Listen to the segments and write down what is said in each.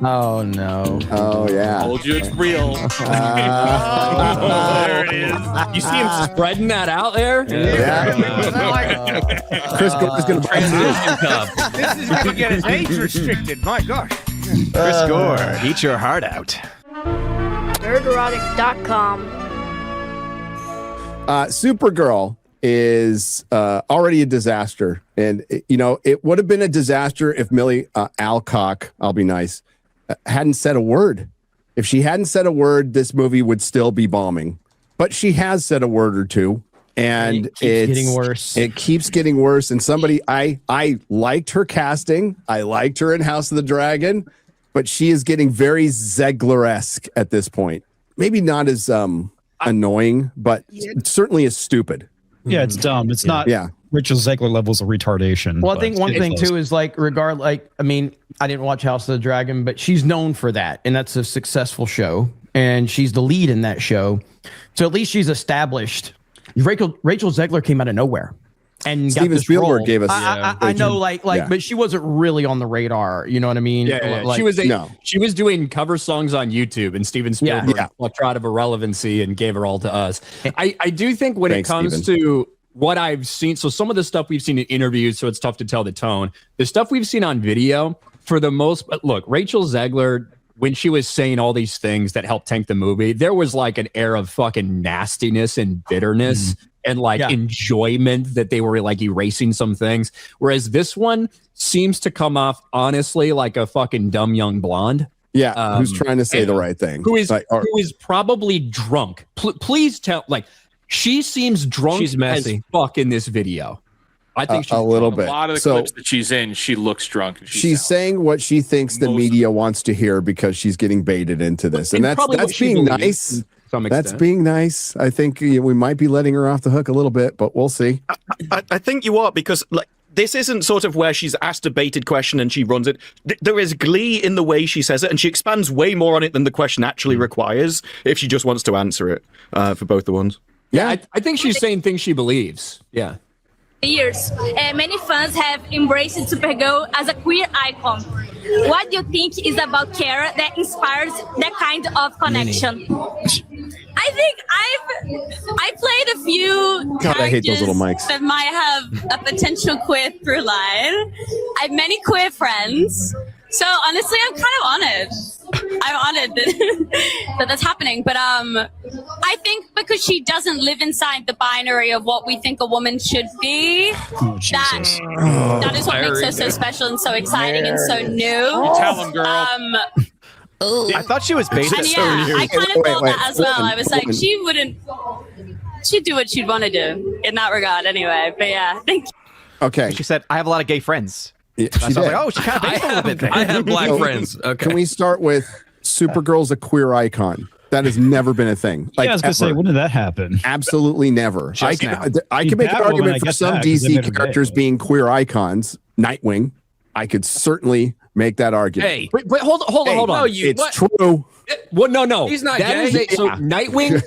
Oh no. Oh yeah. Told you it's real. There it is. You see him spreading that out there? Chris Gore is going to Transition cup. This is going to get his age restricted. My gosh. Chris Gore, eat your heart out. Nerderotic.com. Supergirl is already a disaster, and it would have been a disaster if Millie Allcock, I'll be nice, hadn't said a word. If she hadn't said a word, this movie would still be bombing. But she has said a word or two, and it's getting worse. It keeps getting worse. And I liked her casting. I liked her in House of the Dragon, but she is getting very Zegler-esque at this point. Maybe not as annoying, but certainly is stupid. Yeah, it's dumb. It's not Rachel Zegler levels of retardation. Well, I think one thing too is I didn't watch House of the Dragon, but she's known for that, and that's a successful show, and she's the lead in that show. So at least she's established. Rachel Zegler came out of nowhere. And Steven Spielberg gave us. I know, but she wasn't really on the radar. You know what I mean? Yeah. She was doing cover songs on YouTube, and Steven Spielberg plucked her out of irrelevancy and gave her all to us. I do think when it comes to what I've seen, so some of the stuff we've seen in interviews, so it's tough to tell the tone. The stuff we've seen on video, for the most, look, Rachel Zegler, when she was saying all these things that helped tank the movie, there was like an air of fucking nastiness and bitterness. And enjoyment that they were like erasing some things. Whereas this one seems to come off honestly like a fucking dumb young blonde. Yeah, who's trying to say the right thing. Who is probably drunk. Please tell, she seems drunk. She's messy as fuck in this video. I think she's a little bit. A lot of the clips that she's in, she looks drunk. And she's saying what she thinks the media wants to hear because she's getting baited into this. And that's being nice. That's being nice. I think we might be letting her off the hook a little bit, but we'll see. I think you are, because this isn't sort of where she's asked a baited question and she runs it. There is glee in the way she says it, and she expands way more on it than the question actually requires if she just wants to answer it for both the ones. Yeah, I think she's saying things she believes. Yeah. Years, many fans have embraced Supergirl as a queer icon. What do you think is about Kara that inspires that kind of connection? I think I played a few characters that might have a potential queer through line. I have many queer friends, so honestly, I'm kind of honored. I'm honored that that's happening. But I think because she doesn't live inside the binary of what we think a woman should be, that is what makes her so special and so exciting and so new. Tell him, girl. I thought she was baited. And I kind of thought that as well. I was like, she'd do what she'd want to do in that regard anyway. But yeah, thank you. Okay. She said, I have a lot of gay friends. Yeah, I was like, oh, she kind of based a little bit there. I have black friends. Okay. Can we start with Supergirl's a queer icon? That has never been a thing. I was going to say, when did that happen? Absolutely never. I can make an argument for some DC characters being queer icons. Nightwing, I could certainly make that argument. Hey, but hold on. No, it's true. Well, no. He's not gay. So Nightwing is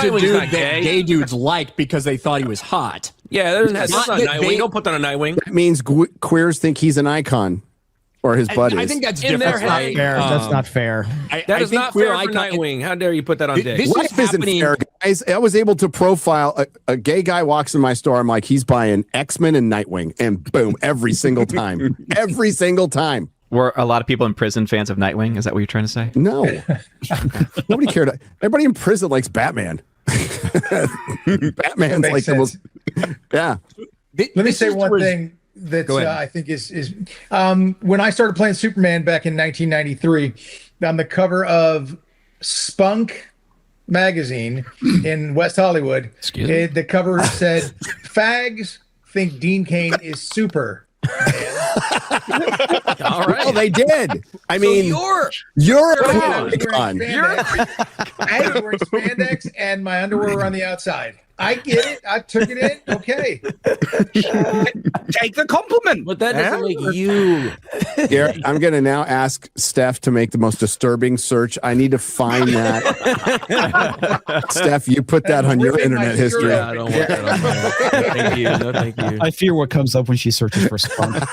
a dude that gay dudes like because they thought he was hot. Yeah, that's not Nightwing. Don't put that on Nightwing. That means queers think he's an icon, or his buddies. I think that's in different. That's not fair. That is not fair for Nightwing. How dare you put that on Dick? Life isn't fair, guys. I was able to profile a gay guy walks in my store. I'm like, he's buying X-Men and Nightwing, and boom, every single time. Every single time. Were a lot of people in prison fans of Nightwing? Is that what you're trying to say? No. Nobody cared. Everybody in prison likes Batman. Batman's like the most... Yeah. Let me say one thing that I think is when I started playing Superman back in 1993, on the cover of Spunk magazine in West Hollywood, the cover said, "Fags think Dean Cain is super." All right. Well, they did. I mean, you're a icon. I was wearing spandex and my underwear were on the outside. I get it. I took it in. Okay. Take the compliment. But that doesn't make you. Garrett, I'm going to now ask Steph to make the most disturbing search. I need to find that. Steph, you put that on your internet history. I don't want that on there. Thank you. No, thank you. I fear what comes up when she searches for spunk.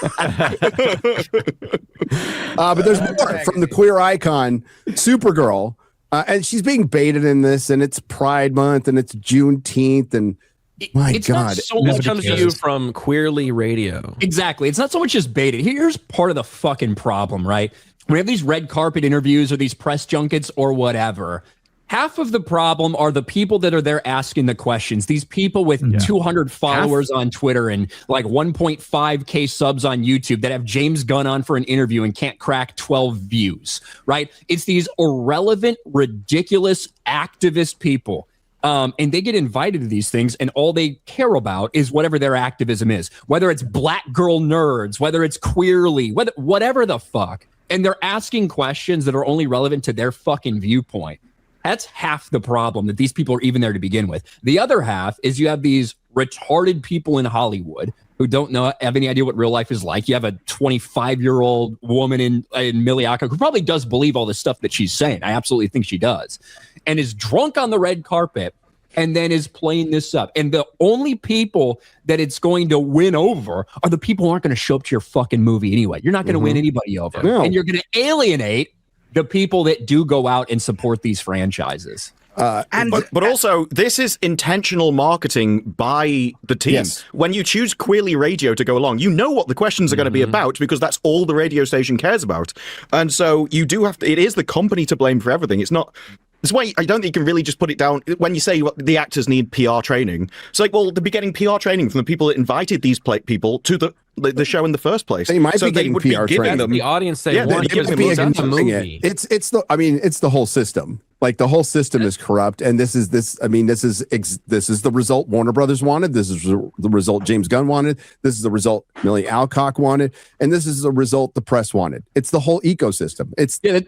But there's more from the queer icon, Supergirl. And she's being baited in this, and it's Pride Month, and it's Juneteenth, and it's God, not so much comes to you from Queerly Radio. Exactly. It's not so much just baited. Here's part of the fucking problem, right? We have these red carpet interviews or these press junkets or whatever. Half of the problem are the people that are there asking the questions. These people with 200 followers on Twitter and like 1.5K subs on YouTube that have James Gunn on for an interview and can't crack 12 views, right? It's these irrelevant, ridiculous activist people. And they get invited to these things, and all they care about is whatever their activism is, whether it's black girl nerds, whether it's queerly, whatever the fuck. And they're asking questions that are only relevant to their fucking viewpoint. That's half the problem, that these people are even there to begin with. The other half is you have these retarded people in Hollywood who don't have any idea what real life is like. You have a 25-year-old woman in Millie Allcock who probably does believe all this stuff that she's saying. I absolutely think she does. And is drunk on the red carpet and then is playing this up. And the only people that it's going to win over are the people who aren't going to show up to your fucking movie anyway. You're not going to win anybody over. No. And you're going to alienate the people that do go out and support these franchises. But also, this is intentional marketing by the team. Yes. When you choose Queerly Radio to go along, you know what the questions are going to be about because that's all the radio station cares about. And so you do have to, it is the company to blame for everything. It's not. That's why I don't think you can really just put it down when you say the actors need PR training. It's like, well, they'll be getting PR training from the people that invited these people to the show in the first place. They might be getting PR training. The audience they want to be ignoring it. It's the whole system. Like the whole system is corrupt, and this is the result Warner Brothers wanted. This is the result James Gunn wanted. This is the result Millie Allcock wanted, and this is the result the press wanted. It's the whole ecosystem.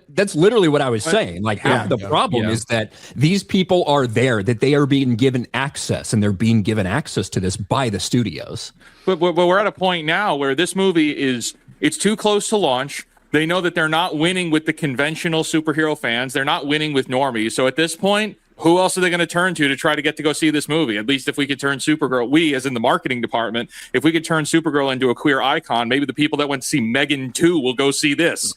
That's literally what I was saying. Like half the problem is that these people are there, that they are being given access, and they're being given access to this by the studios. But we're at a point now where this movie it's too close to launch. They know that they're not winning with the conventional superhero fans. They're not winning with normies. So at this point, who else are they going to turn to try to get to go see this movie? At least if we could turn Supergirl, we as in the marketing department, if we could turn Supergirl into a queer icon, maybe the people that went to see Megan 2 will go see this.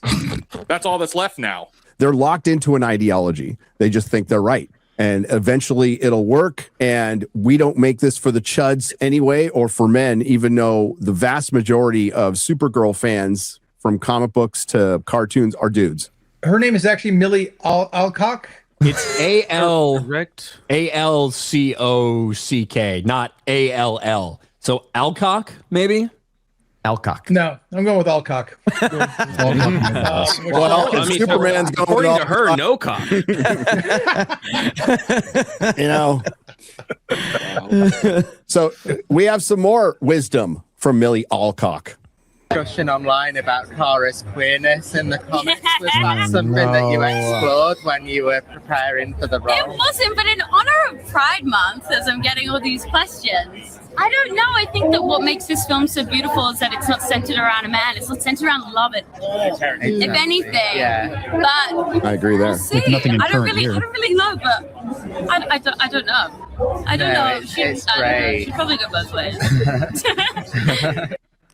That's all that's left now. They're locked into an ideology. They just think they're right. And eventually it'll work. And we don't make this for the chuds anyway, or for men, even though the vast majority of Supergirl fans from comic books to cartoons are dudes. Her name is actually Millie Allcock. It's Allcock, not ALL. So Allcock, maybe? Allcock. No, I'm going with Allcock. Superman's going according to her, no cock. So we have some more wisdom from Millie Allcock. Discussion online about Kara's queerness in the comics. Was that something that you explored when you were preparing for the role? It wasn't, but in honor of Pride Month, as I'm getting all these questions, I don't know. I think that what makes this film so beautiful is that it's not centered around a man. It's not centered around love at all. If anything. Yeah. But I agree there. We'll see. I don't really know, but I don't know. I don't know. She's probably go both ways.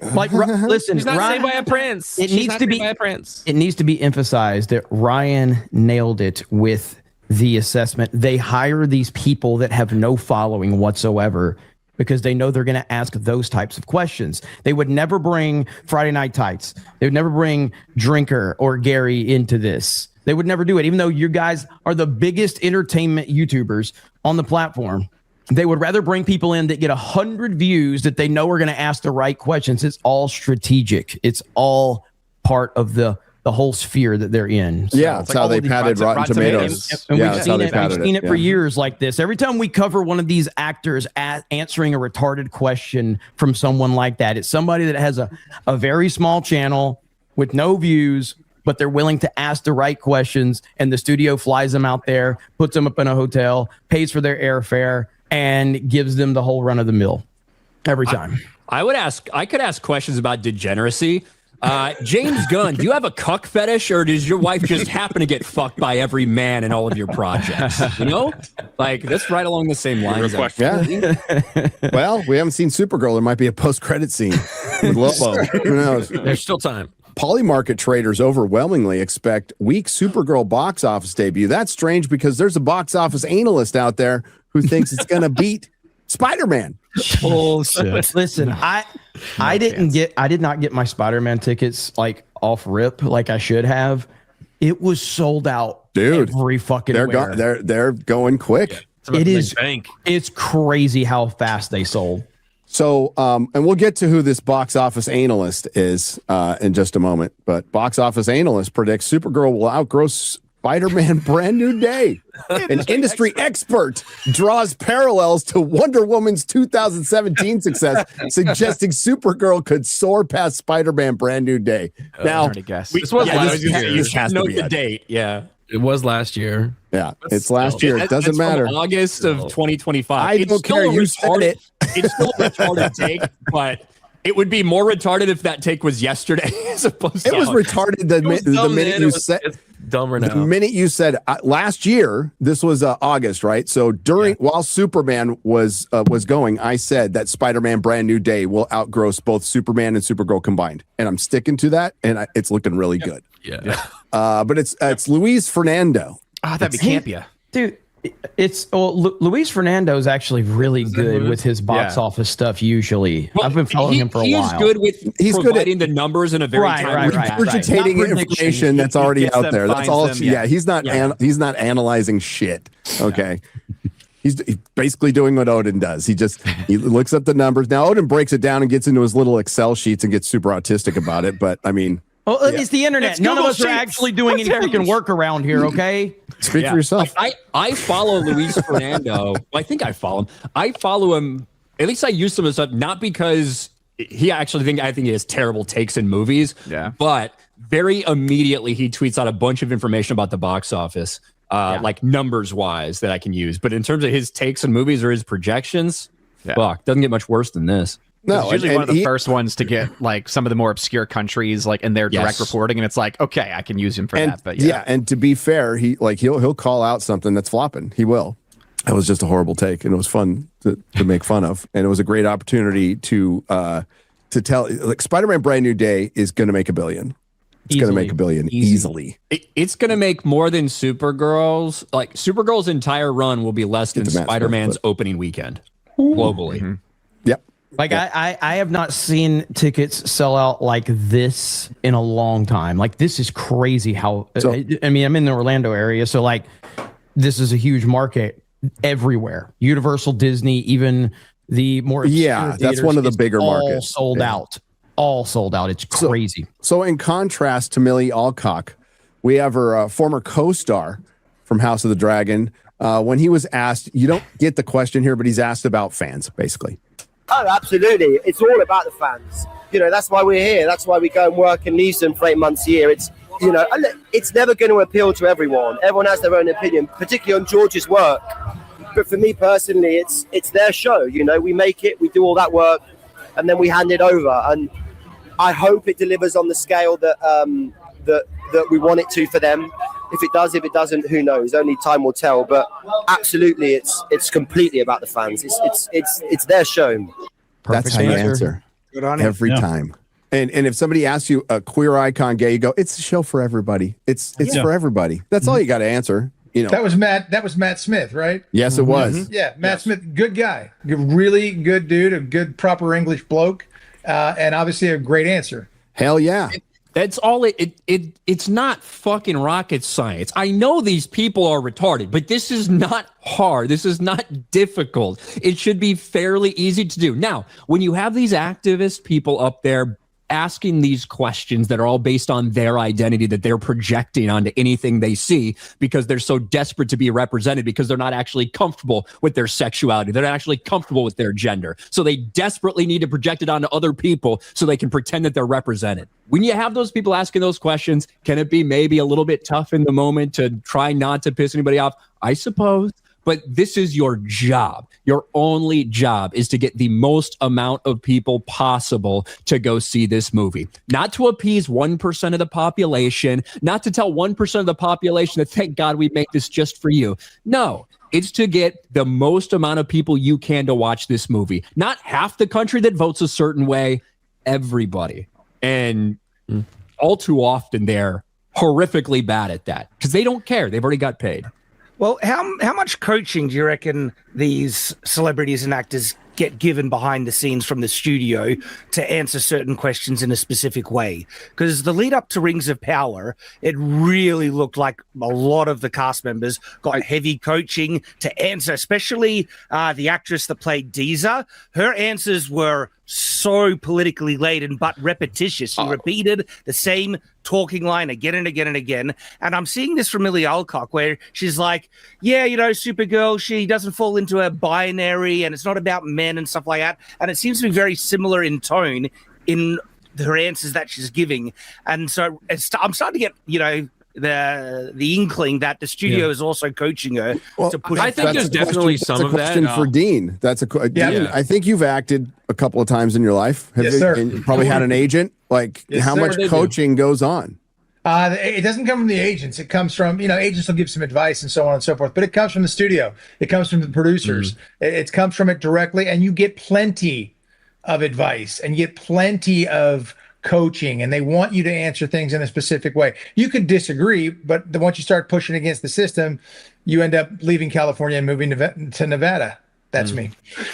Like, listen, She's not Ryan, saved by a prince. It needs to be a prince. It needs to be emphasized that Ryan nailed it with the assessment. They hire these people that have no following whatsoever because they know they're going to ask those types of questions. They would never bring Friday Night Tights. They would never bring Drinker or Gary into this. They would never do it, even though you guys are the biggest entertainment YouTubers on the platform. They would rather bring people in that get 100 views that they know are going to ask the right questions. It's all strategic. It's all part of the whole sphere that they're in. So that's how they padded Rotten Tomatoes. And we've seen it for years like this. Every time we cover one of these actors answering a retarded question from someone like that, it's somebody that has a very small channel with no views, but they're willing to ask the right questions, and the studio flies them out there, puts them up in a hotel, pays for their airfare, and gives them the whole run of the mill every time. I could ask questions about degeneracy. James Gunn, do you have a cuck fetish, or does your wife just happen to get fucked by every man in all of your projects? You know, like that's right along the same lines. Yeah. Well, we haven't seen Supergirl. There might be a post-credit scene with Lobo. Who knows? There's still time. Polymarket traders overwhelmingly expect weak Supergirl box office debut. That's strange because there's a box office analyst out there who thinks it's going to beat Spider-Man. Bullshit. Listen, I did not get my Spider-Man tickets like off rip like I should have. It was sold out, dude. Every fucking they're going quick. It's crazy how fast they sold. So, and we'll get to who this box office analyst is in just a moment. But box office analyst predicts Supergirl will outgrow Spider-Man Brand New Day. An industry expert draws parallels to Wonder Woman's 2017 success, suggesting Supergirl could soar past Spider-Man Brand New Day. Now, this was last year. Note the date. Yeah. It was last year. Yeah, it's last year. It doesn't matter. August of 2025. I don't care. You said it. It's still a retarded take, but it would be more retarded if that take was yesterday as opposed to. It was retarded the minute you said. Dumber now. The minute you said last year, this was August, right? So while Superman was going, I said that Spider-Man Brand New Day will outgrow both Superman and Supergirl combined, and I'm sticking to that, and it's looking really good. Yeah. But it's Luis Fernando. That'd be campia, dude. Luis Fernando is actually really good with his box office stuff. Usually, I've been following him for a while. He's good with providing the numbers in a very timely regurgitating information that's already out there. That's all. He's not analyzing shit. Okay. He's basically doing what Odin does. He looks up the numbers. Now Odin breaks it down and gets into his little Excel sheets and gets super autistic about it. But I mean, it's the internet. None of us are actually doing any freaking work around here. Okay. Speak for yourself. I follow Luis Fernando. I think I follow him. I follow him. At least I use some of the stuff, not because I think he has terrible takes in movies. Yeah. But very immediately he tweets out a bunch of information about the box office, like numbers wise that I can use. But in terms of his takes in movies or his projections, fuck, doesn't get much worse than this. No, it's usually one of the first ones to get like some of the more obscure countries like in their direct reporting, and it's like, okay, I can use him for that. But and to be fair, he'll call out something that's flopping. He will. That was just a horrible take, and it was fun to make fun of, and it was a great opportunity to tell. Like Spider-Man Brand New Day is going to make $1 billion. It's going to make $1 billion easily. It's going to make more than Supergirl's. Like Supergirl's entire run will be less than Spider-Man's opening weekend globally. Mm-hmm. Yep. Like I have not seen tickets sell out like this in a long time. Like this is crazy how I mean I'm in the Orlando area, so like this is a huge market everywhere. Universal, Disney, even the more that's one of the bigger markets. All sold out. It's crazy. So in contrast to Millie Allcock, we have her former co-star from House of the Dragon. When he was asked, you don't get the question here, but he's asked about fans, basically. Oh, absolutely. It's all about the fans. You know, that's why we're here. That's why we go and work in Leeson for 8 months a year. It's, you know, it's never going to appeal to everyone. Everyone has their own opinion, particularly on George's work. But for me personally, it's their show. You know, we make it, we do all that work, and then we hand it over. And I hope it delivers on the scale that that we want it to for them. If it does, if it doesn't, who knows? Only time will tell. But absolutely, it's completely about the fans. It's their show. That's how you answer. Good on every time. And if somebody asks you a queer icon gay, you go, it's a show for everybody. It's for everybody. That's all you got to answer. You know. That was Matt Smith, right? Yes, it was. Yeah, Matt Smith, good guy, really good dude, a good proper English bloke, and obviously a great answer. Hell yeah. That's all it's not fucking rocket science. I know these people are retarded, but this is not hard. This is not difficult. It should be fairly easy to do. Now, when you have these activist people up there asking these questions that are all based on their identity that they're projecting onto anything they see because they're so desperate to be represented because they're not actually comfortable with their sexuality. They're not actually comfortable with their gender. So they desperately need to project it onto other people so they can pretend that they're represented. When you have those people asking those questions, can it be maybe a little bit tough in the moment to try not to piss anybody off? I suppose. but this is your job. Your only job is to get the most amount of people possible to go see this movie. Not to appease 1% of the population, not to tell 1% of the population that thank God we make this just for you. No, it's to get the most amount of people you can to watch this movie. Not half the country that votes a certain way, everybody. And all too often they're horrifically bad at that because they don't care. They've already got paid. Well, how much coaching do you reckon these celebrities and actors get given behind the scenes from the studio to answer certain questions in a specific way? Because the lead up to Rings of Power, it really looked like a lot of the cast members got heavy coaching to answer, especially the actress that played Deezer. Her answers were so politically laden but repetitious. She repeated the same talking line again and again and again. And I'm seeing this from Millie Alcock where she's like, yeah, you know, Supergirl, she doesn't fall into a binary and it's not about men and stuff like that. And it seems to be very similar in tone in her answers that she's giving. And so I'm starting to get, you know, the inkling that the studio is also coaching her to push. I think there's definitely some of that. For Dean, that's Dean. Yeah. I think you've acted a couple of times in your life. Yes, sir. And you probably had an agent. Like, Yes, how sir, much they coaching goes on? It doesn't come from the agents. It comes from, you know, agents will give some advice and so on and so forth, but it comes from the studio. It comes from the producers. It comes from it directly, and you get plenty of advice and you get plenty of coaching, and they want you to answer things in a specific way. You could disagree, but once you start pushing against the system, you end up leaving California and moving to Nevada. That's me.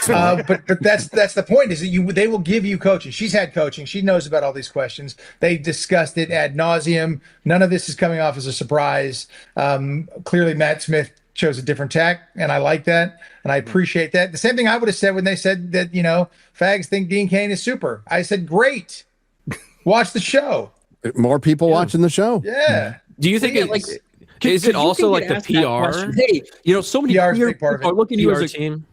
But that's the point, is that they will give you coaching. She's had coaching. She knows about all these questions. They discussed it ad nauseum. None of this is coming off as a surprise. Clearly, Matt Smith chose a different tack, and I like that, and I appreciate that. The same thing I would have said when they said that, you know, fags think Dean Cain is super. I said, great. Watch the show. More people watching the show. Yeah. Do you think is it also like the PR? Hey, you know, so many queer people are looking at you as a team.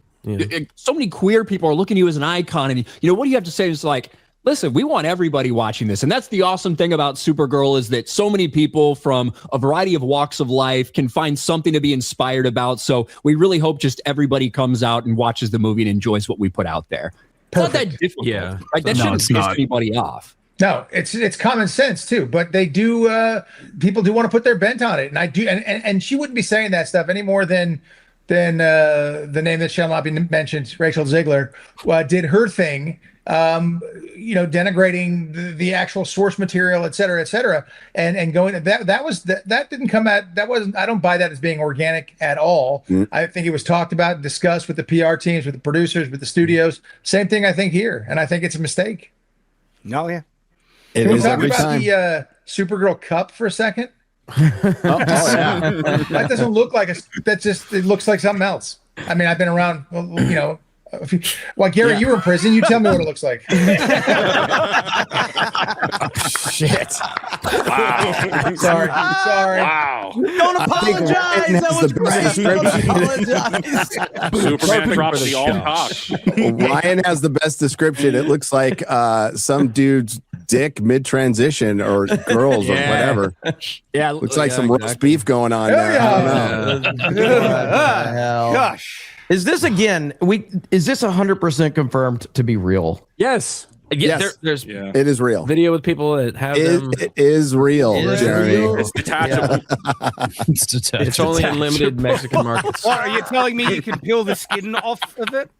So many queer people are looking at you as an icon, and you know what do you have to say is like, listen, we want everybody watching this. And that's the awesome thing about Supergirl, is that so many people from a variety of walks of life can find something to be inspired about. So we really hope just everybody comes out and watches the movie and enjoys what we put out there. It's not that difficult. Yeah. Right? That shouldn't piss anybody off. No, it's common sense too, but they do. People do want to put their bent on it, and I do. And she wouldn't be saying that stuff any more than the name that shall not be mentioned, Rachel Ziegler, did her thing. You know, denigrating the actual source material, et cetera, and going that didn't come out. That wasn't. I don't buy that as being organic at all. I think it was talked about, discussed with the PR teams, with the producers, with the studios. Same thing I think here, and I think it's a mistake. No, yeah. It Can we is talk every about time. the Supergirl Cup for a second? Yeah. That doesn't look like it looks like something else. I mean, I've been around, you know, Gary, you were in prison. You tell me what it looks like. Shit. Wow. Sorry. Wow. Don't apologize. That was great. Don't apologize. Superman drops the Allcock. Ryan has the best description. It looks like some dude's dick mid-transition, or girls or whatever. Yeah, looks like some roast beef going on there. I don't know. Gosh. Is this again? Is this 100% confirmed to be real? Yes. Yes. There's It is real. video with people that have them. It is real, Jeremy. It's detachable. It's detached. It's only in limited Mexican markets. What, are you telling me you can peel the skin off of it?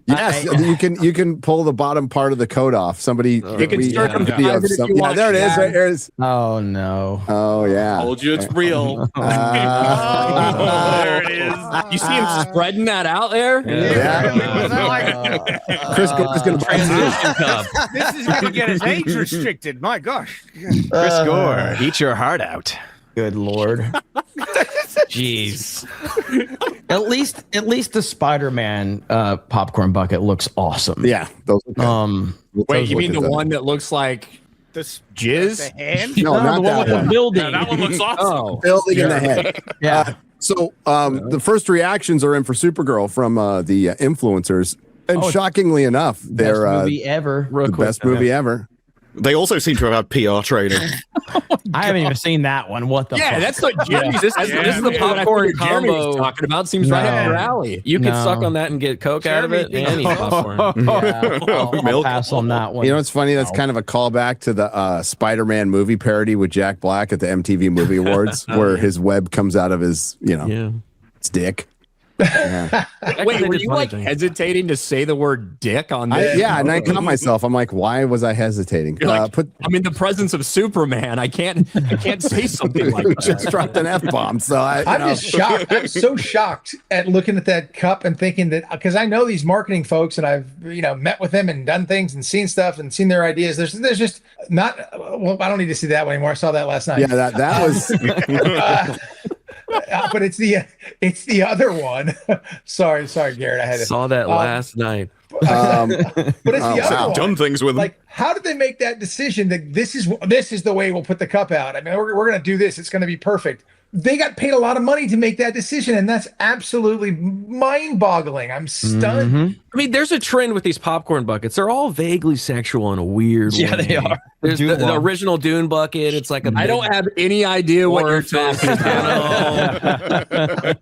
Yes, you can pull the bottom part of the coat off. Somebody, You can circumcise it if you want. there it is. Right there it is. Oh no. Oh yeah. Told you it's real. There it is. You see him spreading that out there? Yeah. Chris Gore's gonna Transition cup. This is going to get us age restricted. My gosh. Chris Gore, eat your heart out. Good Lord. Jeez. At least the Spider-Man popcorn bucket looks awesome. Yeah. Those Wait, you mean the one that looks like This jizz? the hand? No, not the one with that the one. building. Yeah, that one looks awesome. Oh, Building in the head. Yeah. So the first reactions are in for Supergirl from the influencers, and shockingly enough, they're Best movie ever. the best movie ever. They also seem to have had PR training. I haven't even seen that one. What the? Yeah, fuck? that's what Jeremy's. This is the popcorn Jeremy was combo. talking about. Seems right up your alley. You could suck on that and get Coke out of it and eat popcorn. I'll pass on that one. You know what's funny? That's kind of a callback to the Spider-Man movie parody with Jack Black at the MTV Movie Awards, where his web comes out of his, his dick. Yeah. Wait, were you like hesitating to say the word dick on this? Yeah, and I caught myself. I'm like, why was I hesitating? Like, I'm in the presence of Superman. I can't say something like that. Just dropped an F-bomb. So I'm just shocked. I'm so shocked at looking at that cup and thinking that, because I know these marketing folks and I've met with them and done things and seen stuff and seen their ideas. There's just not. Well, I don't need to see that one anymore. I saw that last night. Yeah, that was. But it's the other one. sorry, Garrett. I had to saw that last night. But it's the other one. Done things with them. Like, how did they make that decision that this is the way we'll put the cup out? I mean, we're going to do this. It's going to be perfect. They got paid a lot of money to make that decision, and that's absolutely mind-boggling. I'm stunned. Mm-hmm. I mean, there's a trend with these popcorn buckets. They're all vaguely sexual in a weird way. Yeah, they are. There's the original Dune bucket. It's like I don't have any idea what you're talking about.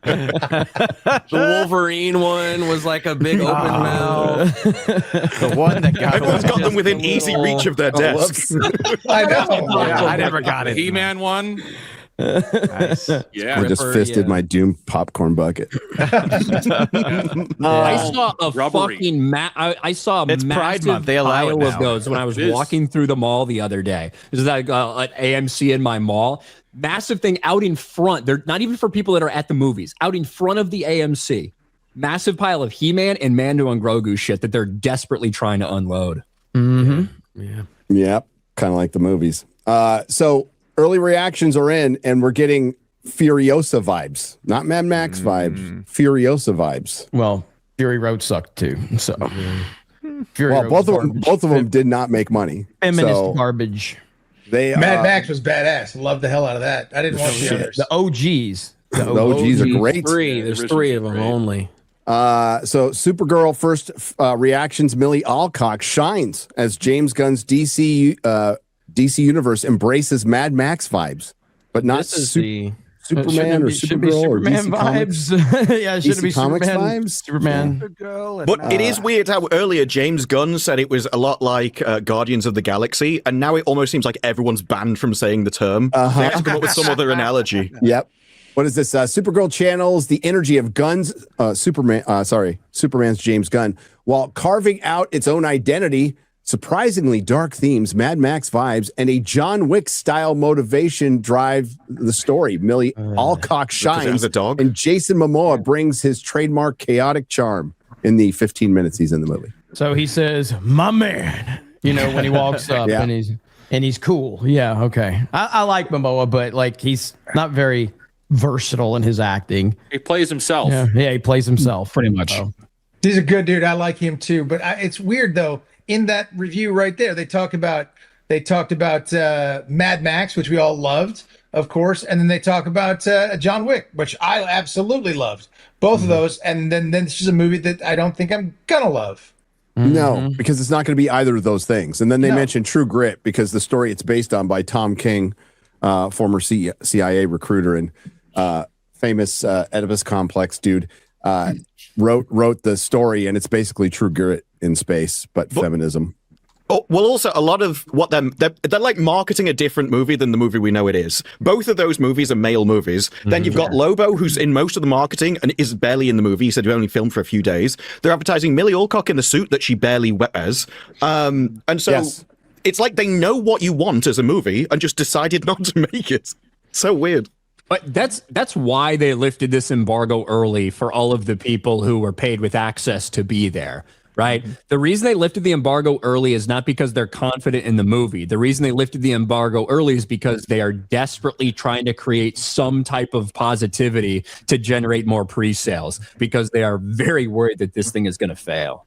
The Wolverine one was like a big open mouth. The one that got Everyone's got them within easy reach of their desks. I know. Yeah, I never got it. He-Man one. Nice. Yeah. I just fisted my Doom popcorn bucket. I saw a Rubbery. fucking I saw a It's Pride massive Month. They allow it pile of now. those when I was It is. walking through the mall the other day. This is like at AMC in my mall. Massive thing out in front. They're not even for people that are at the movies. Out in front of the AMC. Massive pile of He-Man and Mando and Grogu shit that they're desperately trying to unload. Mm-hmm. Yeah. Yep, kind of like the movies. So early reactions are in, and we're getting Furiosa vibes, not Mad Max vibes. Furiosa vibes. Well, Fury Road sucked too. So, Fury Well, Road was both of them did not make money. feminist So garbage. they Mad Max was badass. Loved the hell out of that. I didn't watch the others. The OGs. the OGs are great. There's three of them only. So Supergirl first reactions. Millie Alcock shines as James Gunn's DC Universe embraces Mad Max vibes, but not Superman or Supergirl or DC Comics. Yeah, it should be DC Comics Superman. vibes? Superman. But it is weird how earlier James Gunn said it was a lot like Guardians of the Galaxy, and now it almost seems like everyone's banned from saying the term. They have to come up with some other analogy. Yep. What is this? Supergirl channels the energy of Superman's James Gunn, while carving out its own identity. Surprisingly dark themes, Mad Max vibes, and a John Wick style motivation drive the story. Millie Alcock shines, and Jason Momoa brings his trademark chaotic charm in the 15 minutes he's in the movie. So he says, "My man," when he walks up, Yeah. and he's cool. Yeah, okay. I like Momoa, but like he's not very versatile in his acting. He plays himself. Yeah, he plays himself pretty much. He's a good dude. I like him too. But it's weird though. In that review right there, they talked about Mad Max, which we all loved, of course, and then they talk about John Wick, which I absolutely loved. Both of those, and then this is a movie that I don't think I'm gonna love. No, because it's not going to be either of those things. And then they mentioned True Grit because the story it's based on by Tom King, former CIA recruiter and famous Oedipus Complex dude, wrote the story, and it's basically True Grit in space, but feminism. Oh, well, also a lot of what they're like marketing a different movie than the movie we know it is. Both of those movies are male movies. Then you've got Lobo, who's in most of the marketing and is barely in the movie. He said he only filmed for a few days. They're advertising Millie Alcock in the suit that she barely wears, and so it's like they know what you want as a movie and just decided not to make it. So weird. But that's why they lifted this embargo early for all of the people who were paid with access to be there. Right. The reason they lifted the embargo early is not because they're confident in the movie. The reason they lifted the embargo early is because they are desperately trying to create some type of positivity to generate more pre-sales because they are very worried that this thing is going to fail.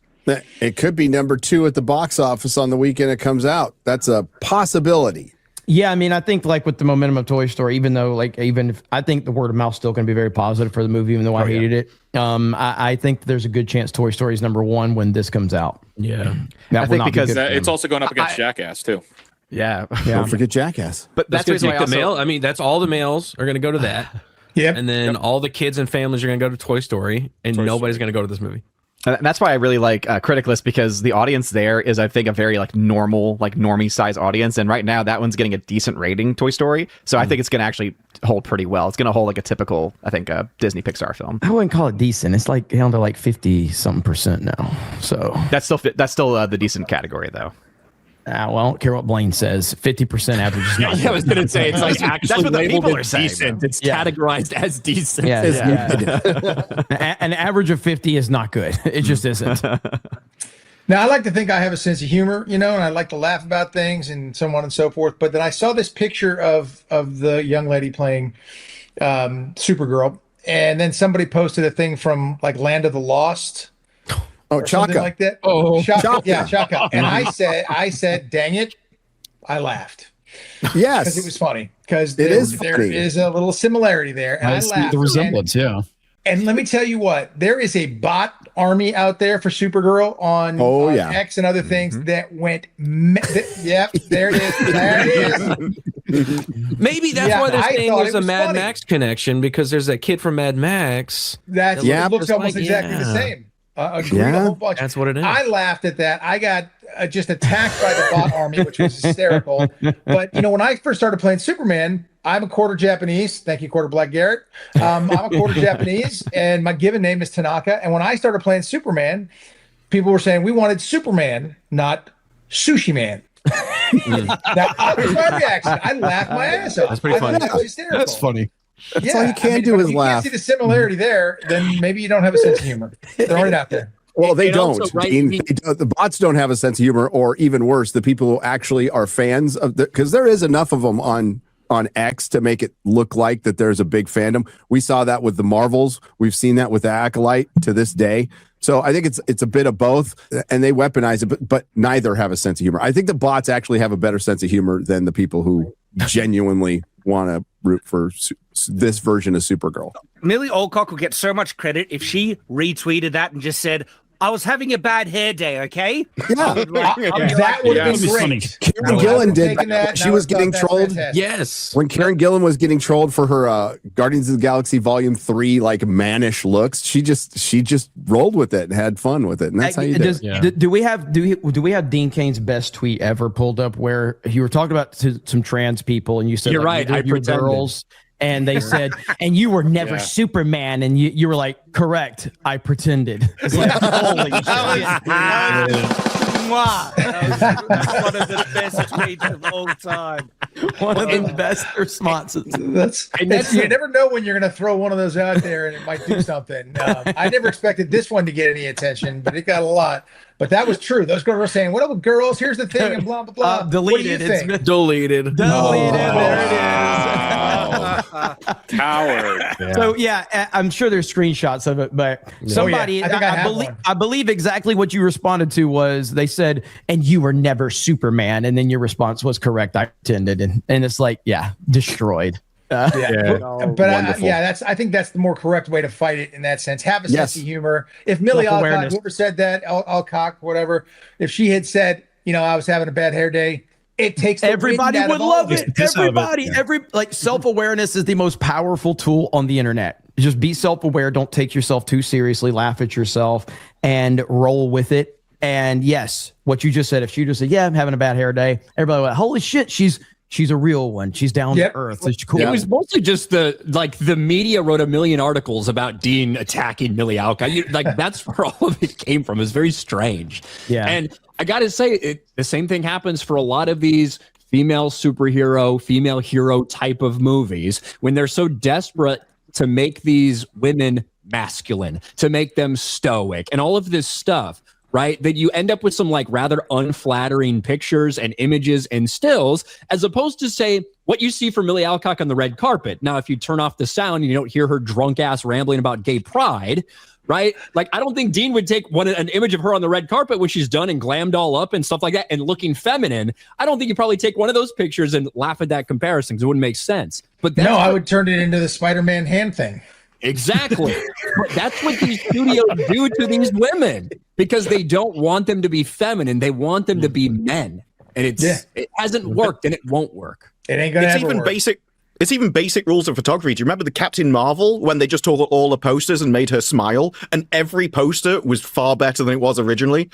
It could be number 2 at the box office on the weekend it comes out. That's a possibility. Yeah, I mean, I think like with the momentum of Toy Story, even if I think the word of mouth still going to be very positive for the movie, even though I hated it. I think there's a good chance Toy Story is number 1 when this comes out. Yeah, I think because it's also going up against Jackass too. Yeah. Don't forget Jackass. But That's that's going why to take the male. I mean, that's all the males are going to go to that. And then all the kids and families are going to go to Toy Story, and nobody's going to go to this movie. And that's why I really like Criticlist, because the audience there is, I think, a very like normal, like normie size audience. And right now that one's getting a decent rating, Toy Story. So I think it's going to actually hold pretty well. It's going to hold like a typical, I think, Disney Pixar film. I wouldn't call it decent. It's like down to like 50-something% now. So that's still the decent category though. Well, I don't care what Blaine says. 50% average is not. I was going to say it's like actually that's what the labeled people as are saying, decent. bro. It's categorized as decent. An average of 50 is not good. It just isn't. Now, I like to think I have a sense of humor, and I like to laugh about things and so on and so forth. But then I saw this picture of the young lady playing Supergirl, and then somebody posted a thing from like Land of the Lost. Oh, Chaka. Like that. Oh, Chaka. Yeah, Chaka. And I said, dang it, I laughed. Yes. Because it was funny. Because there is a little similarity there. And I see laughed. the resemblance, And let me tell you what, there is a bot army out there for Supergirl on X and other things that went. Yep, there it is. There it is. Maybe that's why they're saying there's a Mad Max connection, because there's that kid from Mad Max. It looks almost exactly the same. A whole bunch. That's what it is. I laughed at that. I got just attacked by the bot army, which was hysterical. But when I first started playing Superman, I'm a quarter Japanese. Thank you, quarter Black Garrett. I'm a quarter Japanese, and my given name is Tanaka. And when I started playing Superman, people were saying we wanted Superman, not Sushi Man. That was my reaction. I laughed my ass off. That's pretty funny. That was hysterical. That's funny. That's all you can do is if you laugh. can't see the similarity there, then maybe you don't have a sense of humor. Throwing it out there. Well, they And don't. also, right, Dean. The bots don't have a sense of humor, or even worse, the people who actually are fans of because there is enough of them on X to make it look like that there's a big fandom. We saw that with the Marvels. We've seen that with the Acolyte to this day. So I think it's a bit of both, and they weaponize it, but neither have a sense of humor. I think the bots actually have a better sense of humor than the people who genuinely want to root for this version of Supergirl. Millie Allcock will get so much credit if she retweeted that and just said, I was having a bad hair day, okay? Yeah. That would have been great. Karen Gillan did that. She was getting trolled. Yes. When Karen Gillan was getting trolled for her Guardians of the Galaxy Volume 3 like mannish looks, she just rolled with it and had fun with it, and that's how you do it. Do we have Dean Cain's best tweet ever pulled up where you were talking about some trans people and you said You're right. I pretended. girls. And they said, and you were never Superman. And you were like, correct. I pretended. It's like, holy shit. That was one of the best tweets of all time. One of the best responses. You never know when you're going to throw one of those out there and it might do something. I never expected this one to get any attention, but it got a lot. But that was true. Those girls were saying, what up, girls? Here's the thing, and blah, blah, blah. Deleted. What do you think? Deleted. There it is. Coward. So I'm sure there's screenshots of it, but somebody, I believe exactly what you responded to was they said, and you were never Superman, and then your response was correct. I pretended, and it's like, destroyed. But I think that's the more correct way to fight it in that sense. Have a sense of humor. If Millie Allcock, whoever said that, Allcock, whatever, if she had said, I was having a bad hair day, it takes everybody would love it. Everybody, self-awareness is the most powerful tool on the internet. Just be self-aware. Don't take yourself too seriously. Laugh at yourself and roll with it. And yes, what you just said, if she just said, I'm having a bad hair day, everybody went, holy shit, she's a real one. She's down to earth. It's cool. It was mostly just the media wrote a million articles about Dean attacking Millie Allcock. That's where all of it came from. It's very strange. Yeah. And I got to say, the same thing happens for a lot of these female superhero, female hero type of movies when they're so desperate to make these women masculine, to make them stoic and all of this stuff. Right, that you end up with some rather unflattering pictures and images and stills, as opposed to say what you see from Millie Allcock on the red carpet. Now, if you turn off the sound, and you don't hear her drunk ass rambling about gay pride, right? I don't think Dean would take an image of her on the red carpet when she's done and glammed all up and stuff like that and looking feminine. I don't think you'd probably take one of those pictures and laugh at that comparison because it wouldn't make sense. But I would turn it into the Spider-Man hand thing. Exactly. That's what these studios do to these women because they don't want them to be feminine. They want them to be men. and it hasn't worked, and it won't work. It ain't gonna ever work. It's even basic rules of photography. Do you remember the Captain Marvel when they just took all the posters and made her smile? And every poster was far better than it was originally.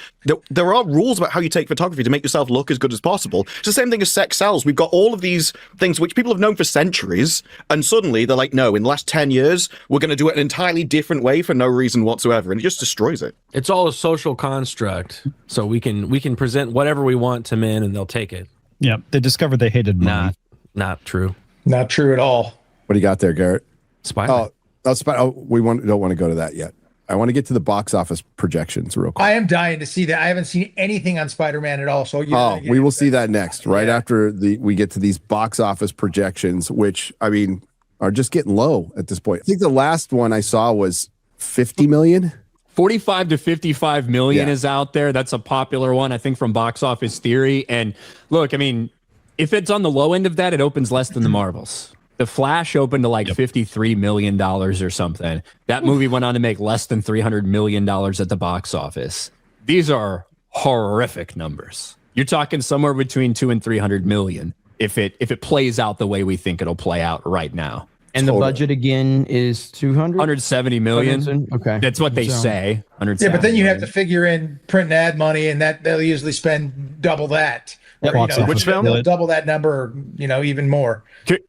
There are rules about how you take photography to make yourself look as good as possible. It's the same thing as sex sells. We've got all of these things which people have known for centuries, and suddenly they're like, no, in the last 10 years, we're going to do it an entirely different way for no reason whatsoever, and it just destroys it. It's all a social construct, so we can present whatever we want to men, and they'll take it. Yeah, they discovered they hated money. Not true. Not true at all. What do you got there, Garrett? Spider-Man. We don't want to go to that yet. I want to get to the box office projections real quick. I am dying to see that. I haven't seen anything on Spider-Man at all. So we will see that next, right after we get to these box office projections, which I mean are just getting low at this point. I think the last one I saw was 50 million. 45 to 55 million is out there. That's a popular one, I think, from Box Office Theory. And look, I mean, if it's on the low end of that, it opens less than the Marvels. The Flash opened to like $53 million or something. That movie went on to make less than $300 million at the box office. These are horrific numbers. You're talking somewhere between 200 and 300 million if it plays out the way we think it'll play out right now. And the budget again is 170 million. Okay, that's what they say. Yeah, but then you have to figure in print and ad money, and they'll usually spend double that. Yep. Or, Which film? They'll double that number, even more.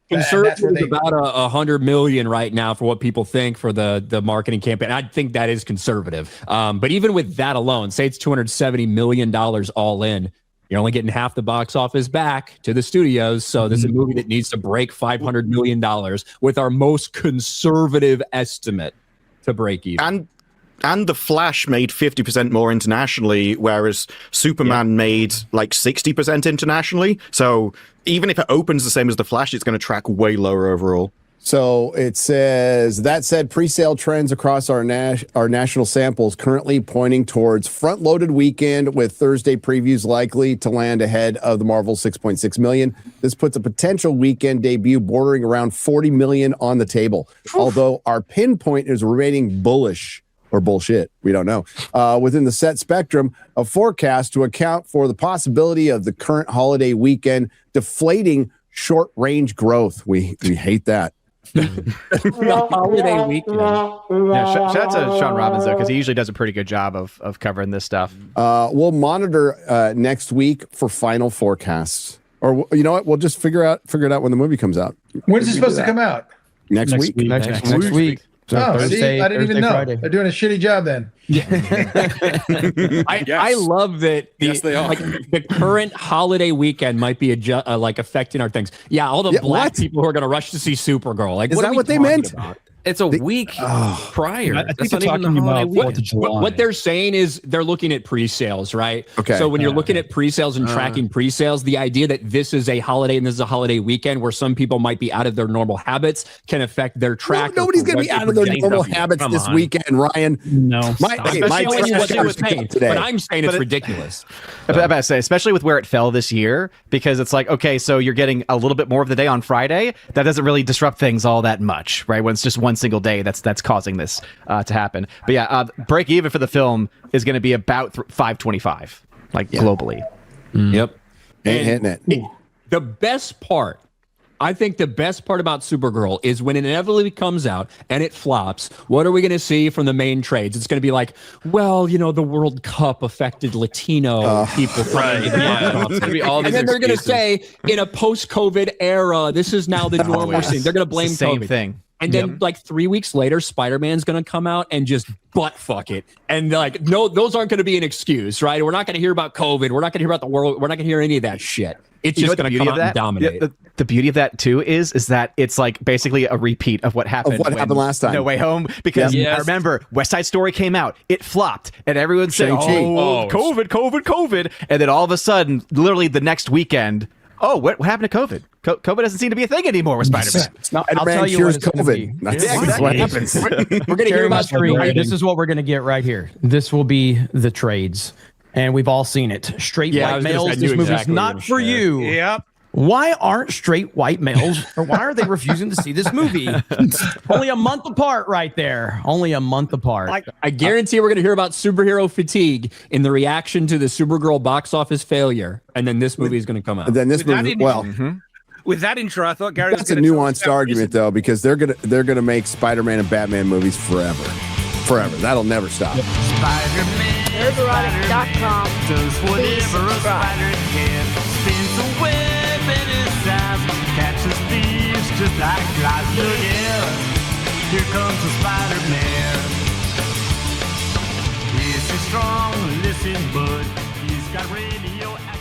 Conservative is about 100 million right now for what people think for the marketing campaign. I think that is conservative. But even with that alone, say it's $270 million all in, you're only getting half the box office back to the studios. So this is a movie that needs to break $500 million with our most conservative estimate to break even. And The Flash made 50% more internationally, whereas Superman made like 60% internationally. So even if it opens the same as The Flash, it's going to track way lower overall. So it says, that said, pre-sale trends across our national samples currently pointing towards front-loaded weekend with Thursday previews likely to land ahead of the Marvel 6.6 million. This puts a potential weekend debut bordering around 40 million on the table. Although our pinpoint is remaining bullish. Or bullshit, we don't know, within the set spectrum of forecast to account for the possibility of the current holiday weekend deflating short-range growth. We hate that. The holiday weekend. Yeah, shout out to Sean Robbins, though, because he usually does a pretty good job of covering this stuff. We'll monitor next week for final forecasts. Or you know what? We'll just figure it out when the movie comes out. When's it supposed to come out? Next week. Next week. So Thursday, I didn't even know. Friday. They're doing a shitty job then. I love that the current holiday weekend might be like affecting our things. Yeah, all the black people who are going to rush to see Supergirl. Like, is that what they meant? About? It's a week prior. I think they're talking about 4th of July. What they're saying is they're looking at pre-sales, right? Okay. So when you're looking at pre-sales and tracking pre-sales, the idea that this is a holiday and this is a holiday weekend where some people might be out of their normal habits can affect their track. Nobody's going to be out of their normal habits this weekend, Ryan. No. But I'm saying it's ridiculous. I'm about to say, especially with where it fell this year, because it's like, okay, so you're getting a little bit more of the day on Friday. That doesn't really disrupt things all that much, right? When it's just one single day that's causing this to happen. But yeah, break even for the film is going to be about 525, globally. Yep. Ain't hitting it. The best part, I think the best part about Supergirl is when it inevitably comes out and it flops, what are we going to see from the main trades? It's going to be like, well, the World Cup affected Latino people. Right. Yeah. It's gonna be all these and then they're going to excuses. say, in a post-COVID era, this is now the normal scene. They're going to blame same COVID. thing. And then, 3 weeks later, Spider-Man's going to come out and just butt fuck it. And no, those aren't going to be an excuse, right? We're not going to hear about COVID. We're not going to hear about the world. We're not going to hear any of that shit. It's just going to come out and dominate. The beauty of that too is that it's like basically a repeat of what happened. Happened last time. No Way Home, because I remember West Side Story came out, it flopped, and everyone's saying, COVID, and then all of a sudden, literally the next weekend, what happened to COVID? COVID doesn't seem to be a thing anymore with Spider-Man. I'll tell you cures COVID. That's what happens. We're going to hear about this is what we're going to get right here. This will be the trades. And we've all seen it. Straight white males. This movie's not for you. Yep. why aren't straight white males, or why are they refusing to see this movie? Only a month apart right there. Only a month apart. I guarantee we're going to hear about superhero fatigue in the reaction to the Supergirl box office failure. And then this movie is going to come out. And then this movie, with that intro, I thought Gary was that's a nuanced argument, though, because they're gonna make Spider-Man and Batman movies forever. That'll never stop. Spider-Man.com. Does whatever a spider can. Spins a web in his eyes. Catches thieves just like flies. Look out, here comes the Spider-Man. Is he strong? Listen, bud. He's got radio.